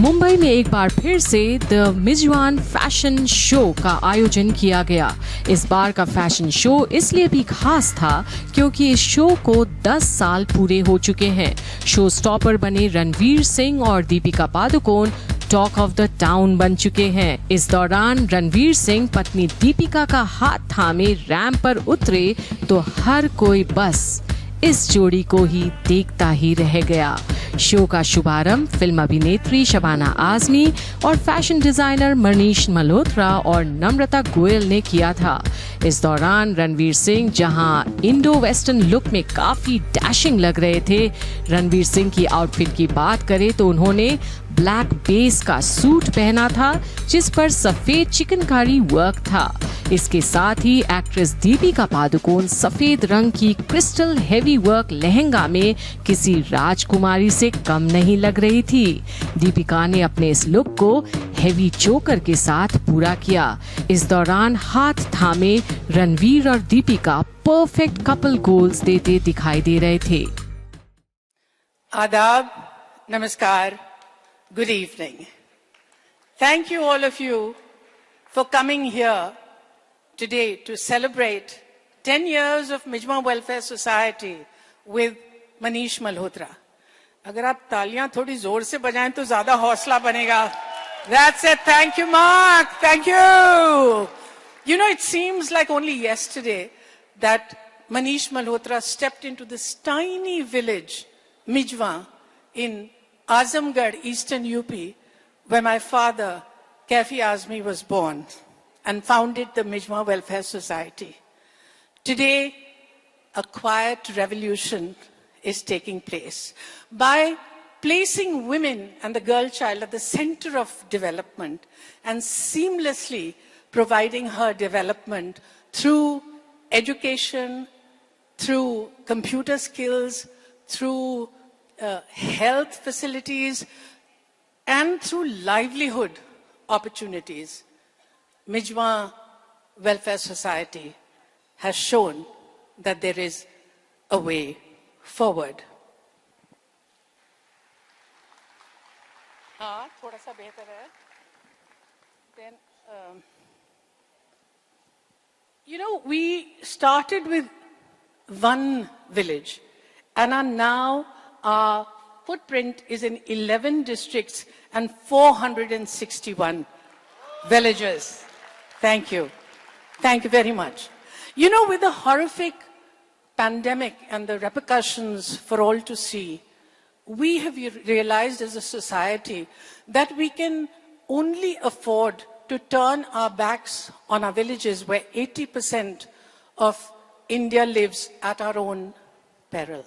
मुंबई में एक बार फिर से द मिजवान फैशन शो का आयोजन किया गया। इस बार का फैशन शो इसलिए भी खास था क्योंकि इस शो को 10 साल पूरे हो चुके हैं। शो स्टॉपर बने रणवीर सिंह और Deepika Padukone talk of the town बन चुके हैं। इस दौरान रणवीर सिंह पत्नी दीपिका का हाथ थामे रैंप पर उतरे तो हर कोई बस इस जोड़ी को ही देखता ही रह गया। शो का शुभारंभ फिल्म अभिनेत्री शबाना आजमी और फैशन डिजाइनर मनीष मल्होत्रा और नम्रता गोयल ने किया था। इस दौरान रणवीर सिंह जहां इंडो वेस्टर्न लुक में काफी डैशिंग लग रहे थे। रणवीर सिंह की आउटफिट की बात करें तो उन्होंने ब्लैक बेस का सूट पहना था जिस पर सफेद चिकनकारी वर्क था। इसके साथ ही एक्ट्रेस दीपिका पादुकोण सफेद रंग की क्रिस्टल हेवी वर्क लहंगा में किसी राजकुमारी से कम नहीं लग रही थी। दीपिका ने अपने इस लुक को हेवी चोकर के साथ पूरा किया। इस दौरान हाथ थामे रणवीर और दीपिका परफेक्ट कपल गोल्स देते दिखाई दे रहे थे। आदाब, नमस्कार, good evening. Thank you all of you for coming here today to celebrate 10 years of Mijma Welfare Society with Manish Malhotra. अगर आप तालियां थोड़ी जोर से बजाएं तो ज्यादा हौसला बनेगा. That's it. Thank you, Mark. Thank you. You know, it seems like only yesterday that Manish Malhotra stepped into this tiny village, Mijwa, in Azamgarh, Eastern UP, where my father, Kafi Azmi, was born and founded the Mijma Welfare Society. Today, a quiet revolution is taking place. By placing women and the girl child at the center of development and seamlessly providing her development through education, through computer skills, through health facilities, and through livelihood opportunities, Mijma Welfare Society has shown that there is a way forward. थोड़ा सा बेहतर है. Then, you know, we started with one village and are now our footprint is in 11 districts and 461 villages. Thank you. Thank you very much. You know, with the horrific pandemic and the repercussions for all to see, we have realized as a society that we can only afford to turn our backs on our villages where 80% of India lives at our own peril.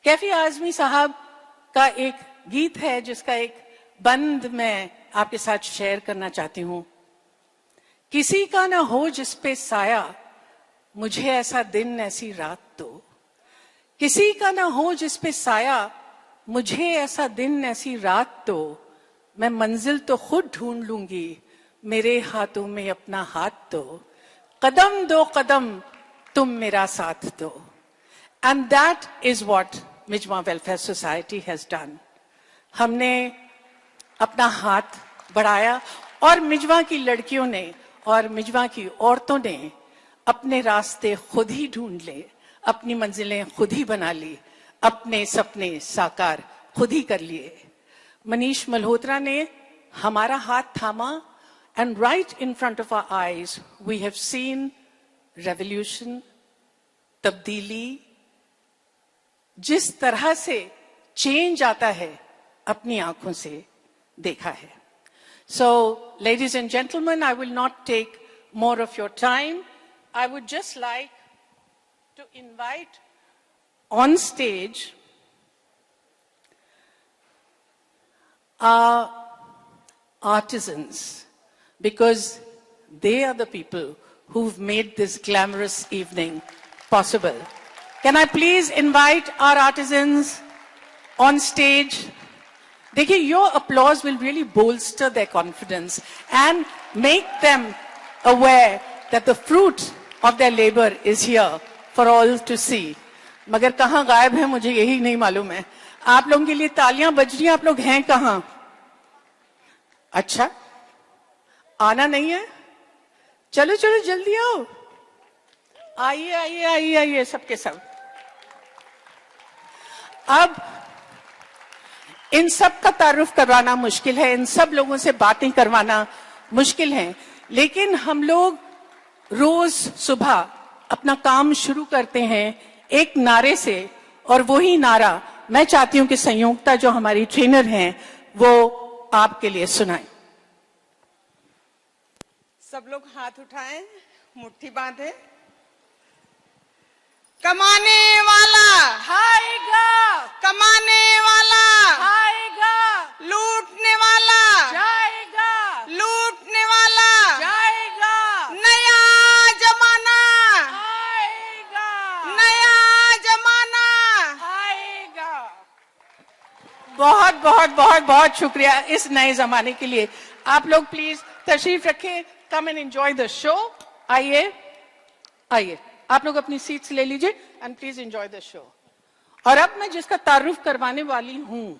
Kaifi Azmi साहब का एक गीत है जिसका एक बंद मैं आपके साथ शेयर करना चाहती हूं. किसी का ना हो जिस पे साया, मुझे ऐसा दिन ऐसी रात दो. किसी का ना हो जिस पे साया, मुझे ऐसा दिन ऐसी रात दो. मैं मंजिल तो खुद ढूंढ लूंगी, मेरे हाथों में अपना हाथ दो. कदम दो कदम तुम मेरा साथ दो. And that is what Mijma Welfare Society has done. हमने अपना हाथ बढ़ाया और मिजवा की लड़कियों ने और मिजवा की औरतों ने अपने रास्ते खुद ही ढूंढ ले, अपनी मंजिलें खुद ही बना ली, अपने सपने साकार खुद ही कर लिए. मनीष मल्होत्रा ने हमारा हाथ थामा and right in front of our eyes we have seen revolution, तब्दीली. जिस तरह से चेंज आता है अपनी आंखों से देखा है. So, ladies and gentlemen, I will not take more of your time. I would just like to invite on stage our artisans, because they are the people who've made this glamorous evening possible. Can I please invite our artisans on stage? देखिए, your applause will really bolster their confidence and make them aware that the fruit of their labor is here for all to see. मगर कहाँ गायब है मुझे यही नहीं मालूम है. आप लोगों के लिए तालियां बज रही हैं, आप लोग हैं कहां? अच्छा, आना नहीं है? चलो चलो जल्दी आओ, आइए आइए आइए आइए सबके सब। अब इन सब का तारुफ करवाना मुश्किल है, इन सब लोगों से बातें करवाना मुश्किल है, लेकिन हम लोग रोज सुबह अपना काम शुरू करते हैं एक नारे से, और वही नारा मैं चाहती हूं कि संयोक्ता जो हमारी ट्रेनर हैं वो आपके लिए सुनाएं। सब लोग हाथ उठाएं, मुट्ठी बांधे। कमाने वाला खाएगा, कमाने वाला खाएगा, लूटने वाला जाएगा, लूटने वाला जाएगा, नया जमाना आएगा, नया जमाना आएगा। बहुत बहुत बहुत बहुत शुक्रिया इस नए जमाने के लिए। आप लोग प्लीज तशरीफ रखें, come and enjoy the show. आइए आइए, आप लोग अपनी सीट्स ले लीजिए and please enjoy the show. और अब मैं जिसका तारुफ करवाने वाली हूं,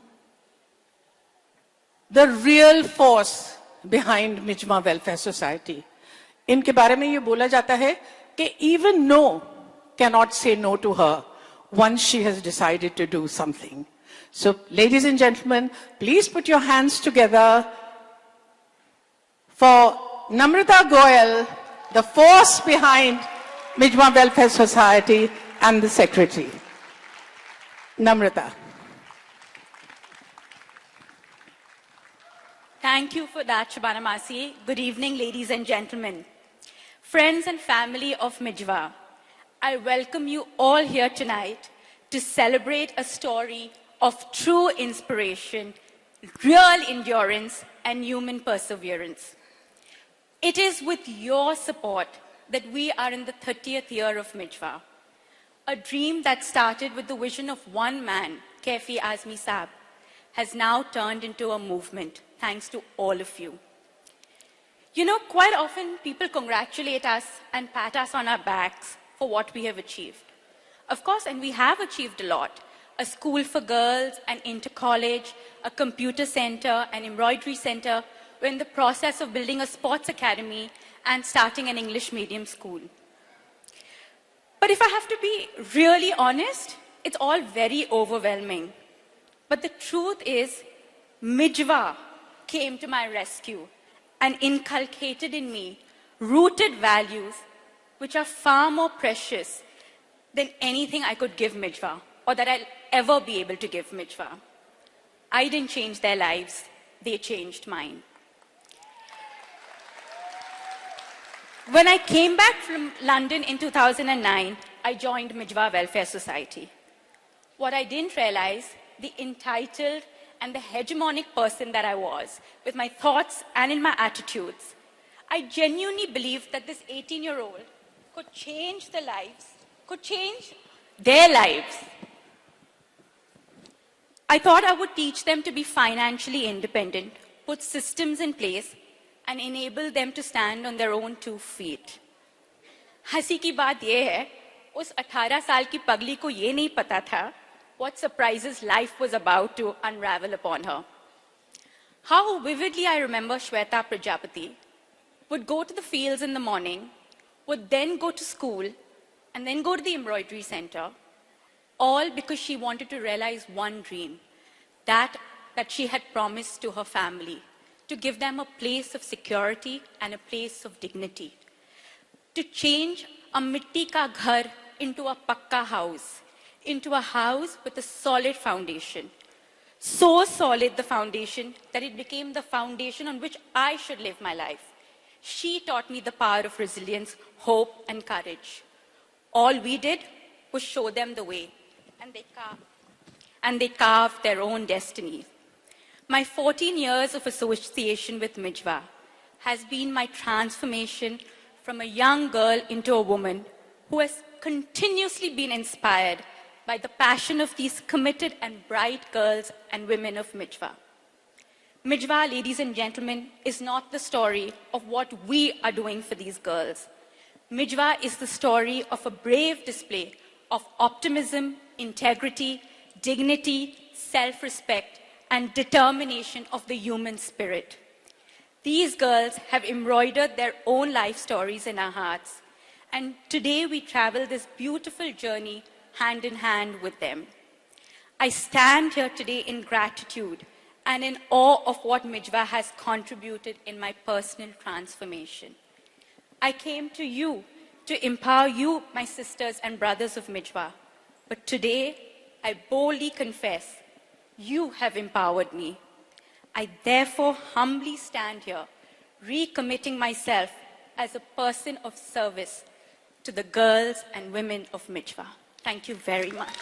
the real force behind Mijwan welfare society. इनके बारे में ये बोला जाता है कि even no cannot say no to her once she has decided to do something. So, ladies and gentlemen, please put your hands together for Namrata Goyal, the force behind Mijma Welfare Society, and the secretary. Namrata. Thank you for that, Shabana Masi. Good evening, ladies and gentlemen. Friends and family of Mijwa, I welcome you all here tonight to celebrate a story of true inspiration, real endurance, and human perseverance. It is with your support that we are in the 30th year of Mijwa, a dream that started with the vision of one man, Kaifi Azmi Saab, has now turned into a movement, thanks to all of you. You know, quite often people congratulate us and pat us on our backs for what we have achieved. Of course, and we have achieved a lot. A school for girls, an inter-college, a computer center, an embroidery center. We're in the process of building a sports academy and starting an English medium school. But if I have to be really honest, it's all very overwhelming. But the truth is, Mijwa came to my rescue and inculcated in me rooted values which are far more precious than anything I could give Mijwa or that I'll ever be able to give Mijwa. I didn't change their lives, they changed mine. When I came back from London in 2009, I joined Mijwa Welfare Society. What I didn't realize, the entitled and the hegemonic person that I was, with my thoughts and in my attitudes, I genuinely believed that this 18-year-old could change their lives, could change their lives. I thought I would teach them to be financially independent, put systems in place, and enable them to stand on their own 2 feet. हंसी की बात ये है, उस 18 साल की पगली को ये नहीं पता था what surprises life was about to unravel upon her. How vividly I remember Shweta Prajapati would go to the fields in the morning, would then go to school, and then go to the embroidery center, all because she wanted to realize one dream, that she had promised to her family, to give them a place of security and a place of dignity, to change a mitti ka ghar into a pakka house, into a house with a solid foundation. So solid the foundation that it became the foundation on which I should live my life. She taught me the power of resilience, hope, and courage. All we did was show them the way, and they carved their own destinies. My 14 years of association with Mijwa has been my transformation from a young girl into a woman who has continuously been inspired by the passion of these committed and bright girls and women of Mijwa. Mijwa, ladies and gentlemen, is not the story of what we are doing for these girls. Mijwa is the story of a brave display of optimism, integrity, dignity, self-respect, and determination of the human spirit. These girls have embroidered their own life stories in our hearts, and today we travel this beautiful journey hand in hand with them. I stand here today in gratitude and in awe of what Mijwa has contributed in my personal transformation. I came to you to empower you, my sisters and brothers of Mijwa, but today I boldly confess you have empowered me. I therefore humbly stand here, recommitting myself as a person of service to the girls and women of Mijwa. Thank you very much.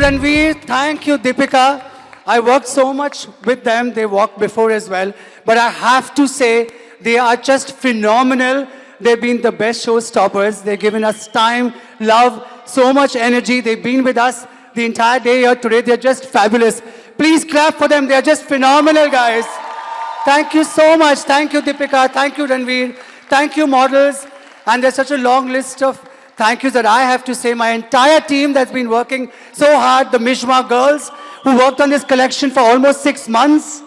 Ranveer. Thank you, Deepika. I worked so much with them. They walked before as well. But I have to say, they are just phenomenal. They've been the best showstoppers. They've given us time, love, so much energy. They've been with us the entire day here today. They're just fabulous. Please clap for them. They're just phenomenal, guys. Thank you so much. Thank you, Deepika. Thank you, Ranveer. Thank you, models. And there's such a long list of thank yous that I have to say. My entire team that's been working so hard, the Mishma girls, who worked on this collection for almost 6 months.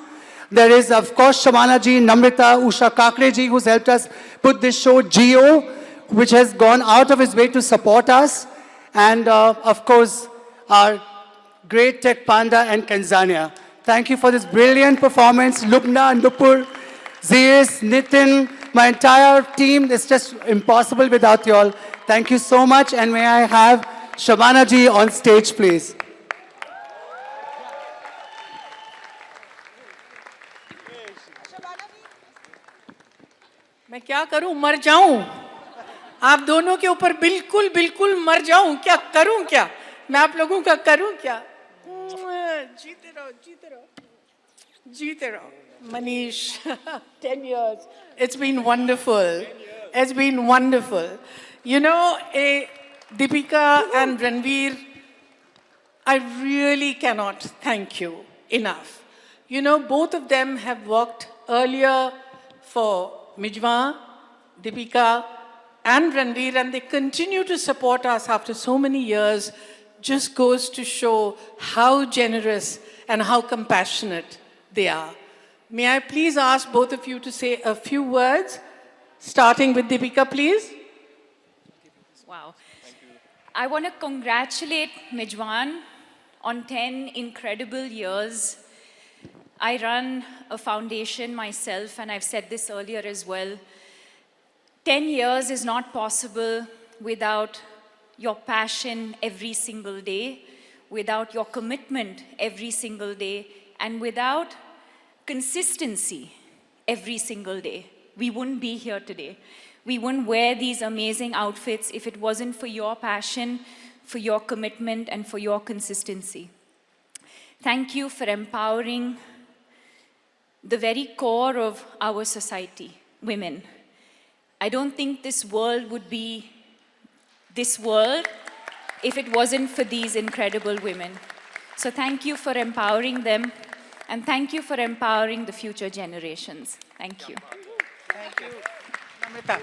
There is, of course, Shabana ji, Namrita, Usha Kakre ji, who's helped us put this show, Geo, which has gone out of his way to support us. And, of course, our great Tech Panda and Kanzania. Thank you for this brilliant performance. Lubna, Nupur, Zeus, Nitin, my entire team. It's just impossible without you all. Thank you so much. And may I have Shabana ji on stage, please. मैं क्या करूं, मर जाऊं? आप दोनों के ऊपर बिल्कुल बिल्कुल मर जाऊं? क्या करूं, क्या मैं आप लोगों का करूं क्या? जीते रहो, जीते रहो, जीते रहो. Manish, 10 years. It's been wonderful. It's been wonderful. You know, Deepika and Ranveer, I really cannot thank you enough. You know, both of them have worked earlier for Mijwa, Deepika, and Ranveer, and they continue to support us after so many years. Just goes to show how generous and how compassionate they are. May I please ask both of you to say a few words, starting with Deepika, please. Wow. I want to congratulate Mijwan on 10 incredible years. I run a foundation myself, and I've said this earlier as well. 10 years is not possible without your passion every single day, without your commitment every single day, and without consistency every single day. We wouldn't be here today. We wouldn't wear these amazing outfits if it wasn't for your passion, for your commitment, and for your consistency. Thank you for empowering the very core of our society, women. I don't think this world would be this world if it wasn't for these incredible women. So thank you for empowering them, and thank you for empowering the future generations. Thank you. Thank you. Namrita.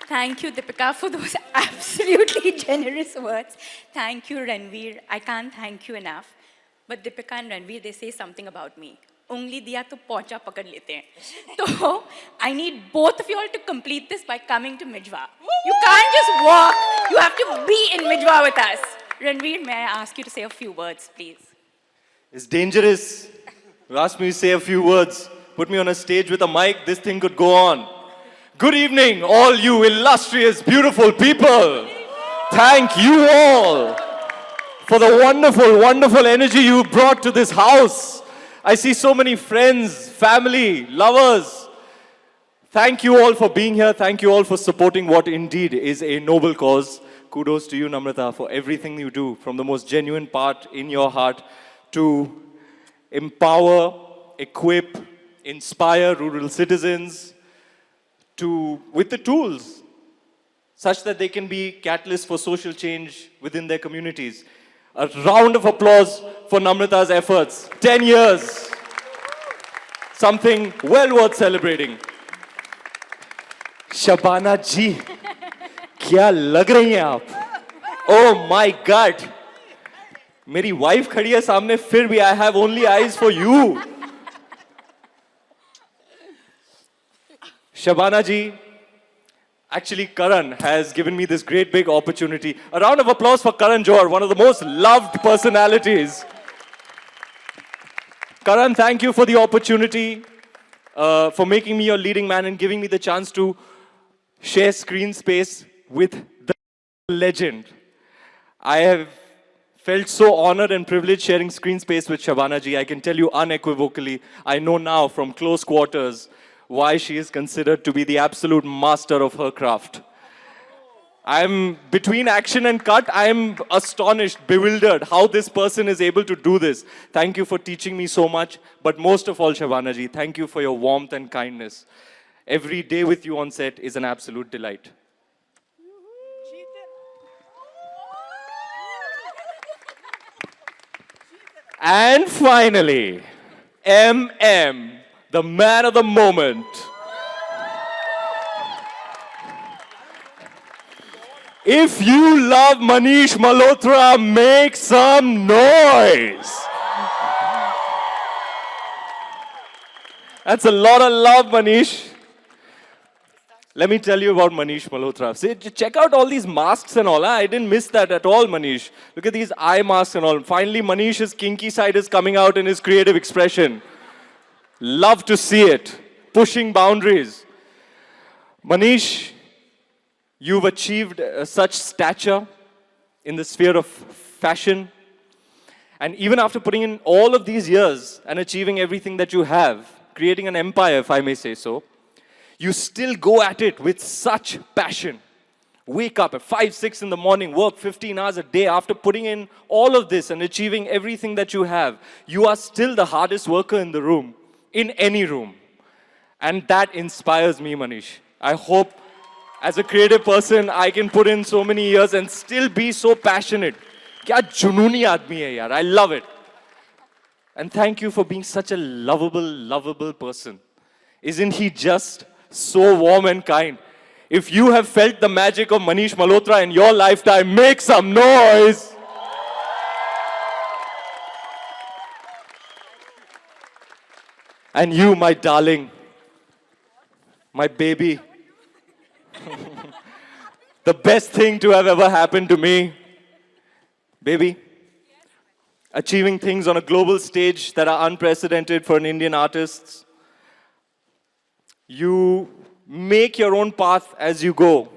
Thank you, Deepika, for those absolutely generous words. Thank you, Ranveer. I can't thank you enough. But Deepika and Ranveer, they say something about me. Ungli diya to pocha pakad lete hain. So I need both of you all to complete this by coming to Mijwa. You can't just walk. You have to be in Mijwa with us. Ranveer, may I ask you to say a few words, please? It's dangerous. You ask me to say a few words. Put me on a stage with a mic, this thing could go on. Good evening, all you illustrious, beautiful people. Thank you all for the wonderful, wonderful energy you brought to this house. I see so many friends, family, lovers. Thank you all for being here. Thank you all for supporting what indeed is a noble cause. Kudos to you, Namrata, for everything you do, from the most genuine part in your heart to empower, equip, inspire rural citizens with the tools such that they can be catalysts for social change within their communities. A round of applause for Namrata's efforts. 10 years. Something well worth celebrating. Shabana ji, kya lag rahi hain aap? Oh my God. Meri wife khadi hai samne, fir bhi I have only eyes for you. Shabana ji, actually, Karan has given me this great big opportunity. A round of applause for Karan Johar, one of the most loved personalities. Karan, thank you for the opportunity, for making me your leading man and giving me the chance to share screen space with the legend. I have felt so honored and privileged sharing screen space with Shabana ji. I can tell you unequivocally, I know now from close quarters why she is considered to be the absolute master of her craft. I'm between action and cut. I'm astonished, bewildered how this person is able to do this. Thank you for teaching me so much. But most of all, Shabana ji, thank you for your warmth and kindness. Every day with you on set is an absolute delight. And finally, MM, the man of the moment. If you love Manish Malhotra, make some noise. That's a lot of love, Manish. Let me tell you about Manish Malhotra. See, check out all these masks and all. Huh? I didn't miss that at all, Manish. Look at these eye masks and all. Finally, Manish's kinky side is coming out in his creative expression. Love to see it. Pushing boundaries. Manish, you've achieved such stature in the sphere of fashion. And even after putting in all of these years and achieving everything that you have, creating an empire, if I may say so, you still go at it with such passion. Wake up at 5, 6 in the morning, work 15 hours a day. After putting in all of this and achieving everything that you have, you are still the hardest worker in the room, in any room. And that inspires me, Manish. I hope as a creative person, I can put in so many years and still be so passionate. Kya junooni aadmi hai yaar. I love it. And thank you for being such a lovable person. Isn't he just so warm and kind? If you have felt the magic of Manish Malhotra in your lifetime, make some noise. And you, my darling, my baby, the best thing to have ever happened to me, baby, achieving things on a global stage that are unprecedented for an Indian artist. You make your own path as you go.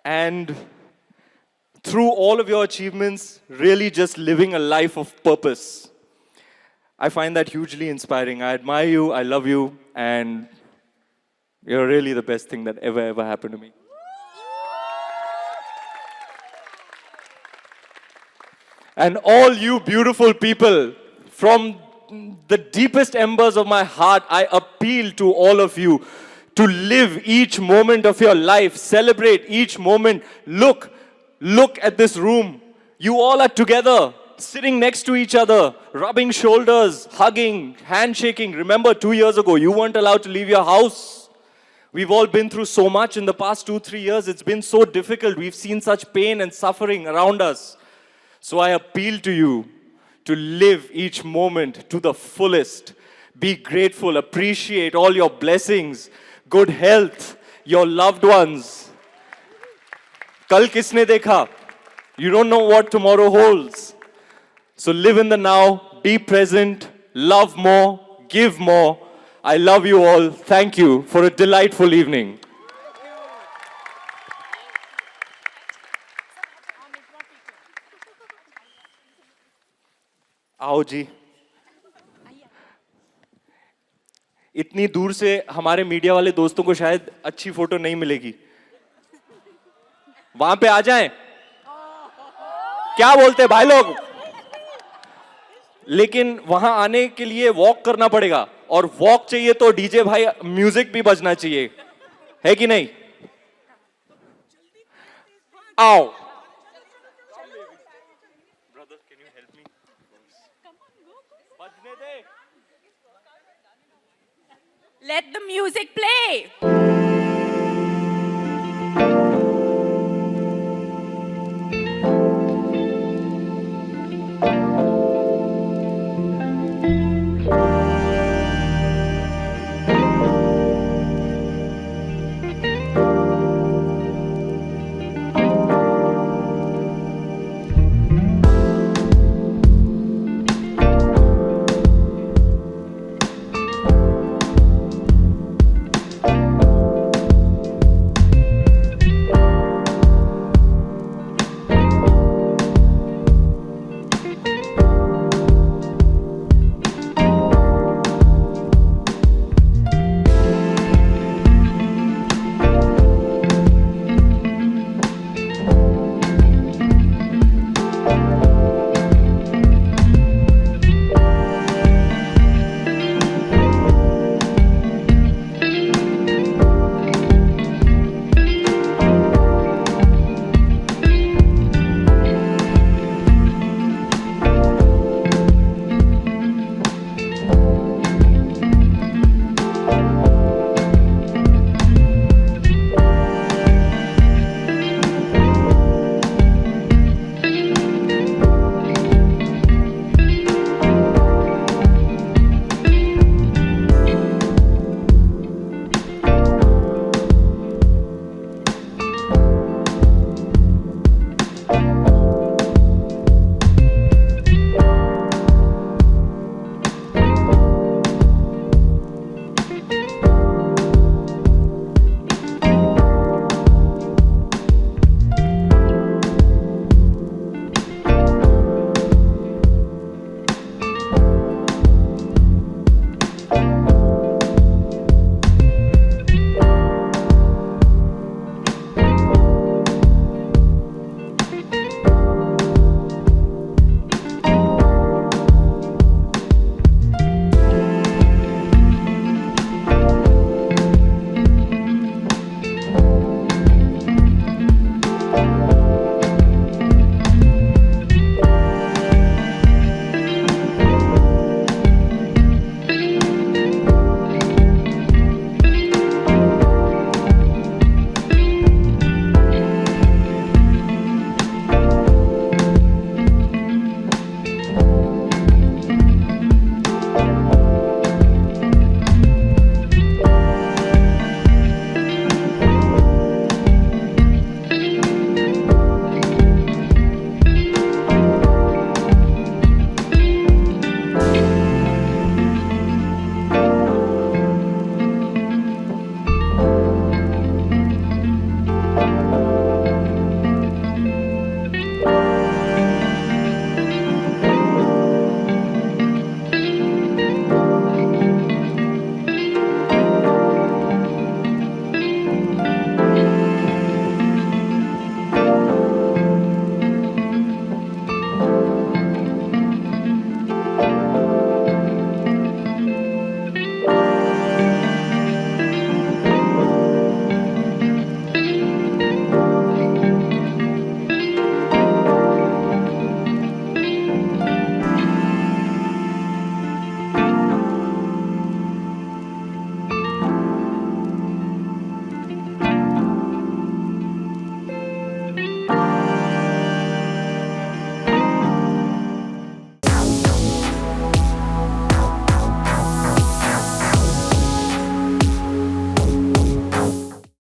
And through all of your achievements, really just living a life of purpose. I find that hugely inspiring. I admire you, I love you, and you're really the best thing that ever happened to me. And all you beautiful people, from the deepest embers of my heart, I appeal to all of you to live each moment of your life, celebrate each moment. Look at this room. You all are together, sitting next to each other, rubbing shoulders, hugging, handshaking. Remember, 2 years ago, you weren't allowed to leave your house. We've all been through so much in the past 2-3 years. It's been so difficult. We've seen such pain and suffering around us. So I appeal to you to live each moment to the fullest. Be grateful, appreciate all your blessings, good health, your loved ones. Kal kisne dekha? You don't know what tomorrow holds. So live in the now, be present, love more, give more. I love you all. Thank you for a delightful evening. आओ जी. इतनी दूर से हमारे media वाले दोस्तों को शायद अच्छी फोटो नहीं मिलेगी. वहां पे आ जाएं. क्या बोलते हैं भाई लोग? लेकिन वहां आने के लिए वॉक करना पड़ेगा, और वॉक चाहिए तो डीजे भाई म्यूजिक भी बजना चाहिए, है कि नहीं? आओ. Let the music play.